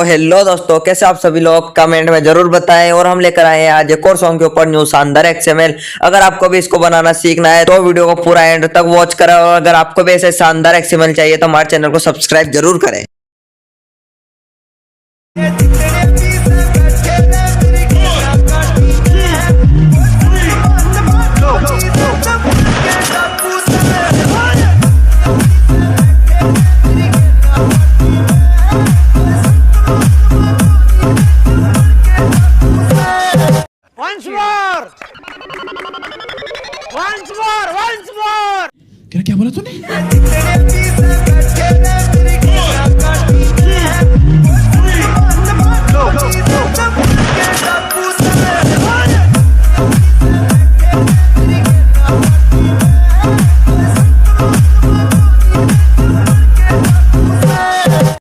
Hello दोस्तों, कैसे आप सभी लोग कमेंट में जरूर बताएं। और हम लेकर आए हैं आज एक और सॉन्ग के ऊपर न्यू शानदार एक्सएमएल। अगर आपको भी इसको बनाना सीखना है तो वीडियो को पूरा एंड तक वॉच करें। और अगर आपको भी ऐसे शानदार एक्सएमएल चाहिए तो हमारे चैनल को सब्सक्राइब जरूर करें। क्या बोला तूने?